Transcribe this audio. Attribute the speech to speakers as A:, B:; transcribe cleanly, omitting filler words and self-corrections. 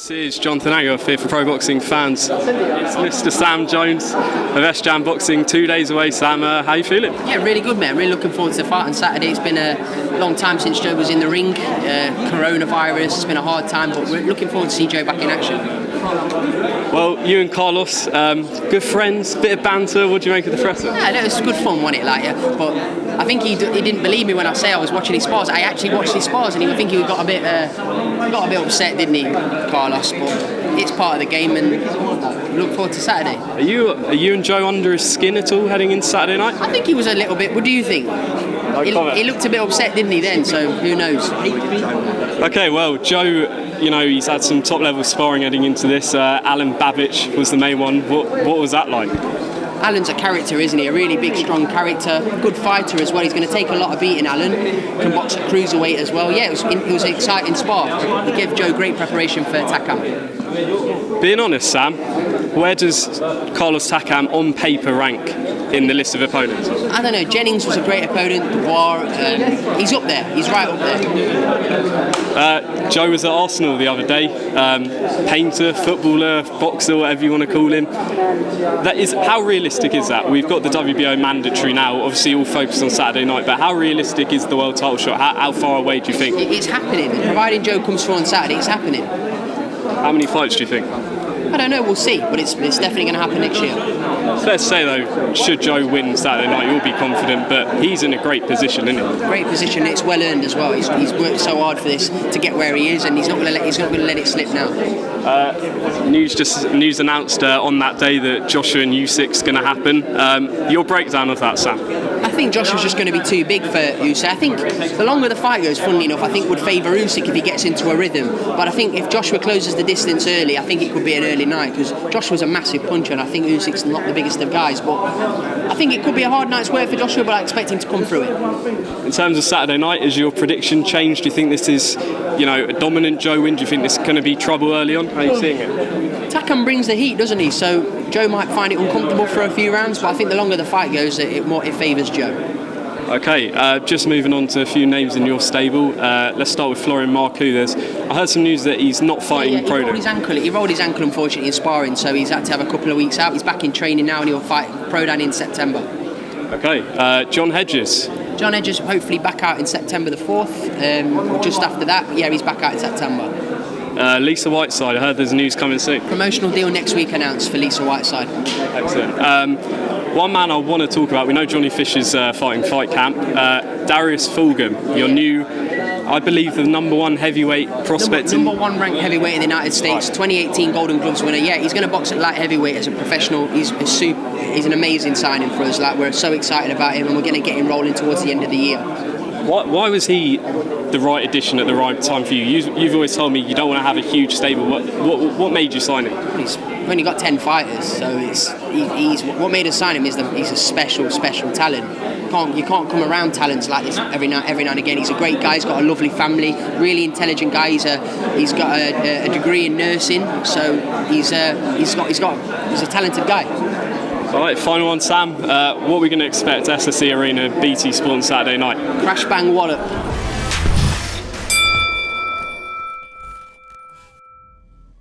A: This is Jonathan Agger here for Pro Boxing Fans. It's Mr. Sam Jones of S-Jam Boxing, 2 days away. Sam, how you feeling?
B: Yeah, really good, man. Really looking forward to the fight on Saturday. It's been a long time since Joe was in the ring. Coronavirus, it's been a hard time, but we're looking forward to see Joe back in action.
A: Well, you and Carlos, good friends, bit of banter. What do you make of the presser?
B: Yeah, it was good fun, wasn't it? But I think he didn't believe me when I say I was watching his spars. I actually watched his spars, and he would think he got a bit upset, didn't he, Carlos? But it's part of the game, and look forward to Saturday.
A: Are you and Joe under his skin at all heading into Saturday night?
B: I think he was a little bit. What do you think? He looked a bit upset, didn't he? Then, so who knows?
A: Okay, well, Joe, he's had some top-level sparring heading into this. Alan Babbage was the main one. What was that like?
B: Alan's a character, isn't he? A really big, strong character. Good fighter as well. He's going to take a lot of beating, Alan. Can box at cruiserweight as well. Yeah, it was an exciting spar. He gave Joe great preparation for Takam.
A: Being honest, Sam, where does Carlos Takam on paper rank in the list of opponents?
B: I don't know. Jennings was a great opponent. Dubois, he's up there. He's right up there.
A: Joe was at Arsenal the other day. Painter, footballer, boxer, whatever you want to call him. How realistic is that? We've got the WBO mandatory now, obviously all focused on Saturday night, but how realistic is the world title shot? How far away do you think?
B: It's happening. Providing Joe comes through on Saturday, it's happening.
A: How many fights do you think?
B: I don't know, we'll see, but it's definitely going to happen next year.
A: Fair to say though, should Joe win Saturday night, you'll be confident, but he's in a great position, isn't he?
B: Great position, it's well earned as well. He's worked so hard for this to get where he is, and he's not going to let it slip now.
A: News announced on that day that Joshua and Usyk's going to happen. Your breakdown of that, Sam?
B: I think Joshua's just going to be too big for Usyk. I think the longer the fight goes, funnily enough, I think would favour Usyk if he gets into a rhythm. But I think if Joshua closes the distance early, I think it could be an early night, because Joshua's a massive puncher, and I think Usyk's not the biggest of guys. But I think it could be a hard night's work for Joshua, but I expect him to come through it.
A: In terms of Saturday night, has your prediction changed? Do you think this is, a dominant Joe win? Do you think this is going to be trouble early on? How are you seeing it?
B: Takam brings the heat, doesn't he? So Joe might find it uncomfortable for a few rounds, but I think the longer the fight goes, it favours Joe.
A: Okay, just moving on to a few names in your stable. Let's start with Florian Marku. I heard some news that he's not fighting Pro.
B: He rolled his ankle, unfortunately, in sparring, so he's had to have a couple of weeks out. He's back in training now, and he'll fight Pro Dan in September.
A: Okay, John Hedges.
B: John Hedges hopefully back out in September the 4th. Just after that, yeah, he's back out in September.
A: Lisa Whiteside, I heard there's news coming soon.
B: Promotional deal next week announced for Lisa Whiteside.
A: Excellent. One man I want to talk about, we know Johnny Fisher's fighting Fight Camp. Darius Fulghum, your new, I believe, the #1 heavyweight prospect.
B: Number one ranked heavyweight in the United States, 2018 Golden Gloves winner. Yeah, he's going to box at light heavyweight as a professional. He's an amazing signing for us. We're so excited about him, and we're going to get him rolling towards the end of the year.
A: Why was he the right addition at the right time for you? You've always told me you don't want to have a huge stable. What made you sign him?
B: We've only got 10 fighters, so he's what made us sign him is that he's a special talent. You can't come around talents like this every now and again. He's a great guy. He's got a lovely family, really intelligent guy. He's got a degree in nursing, so he's a talented guy.
A: All right, final one, Sam. What are we going to expect SSE Arena, BT Sport on Saturday night?
B: Crash bang wallop.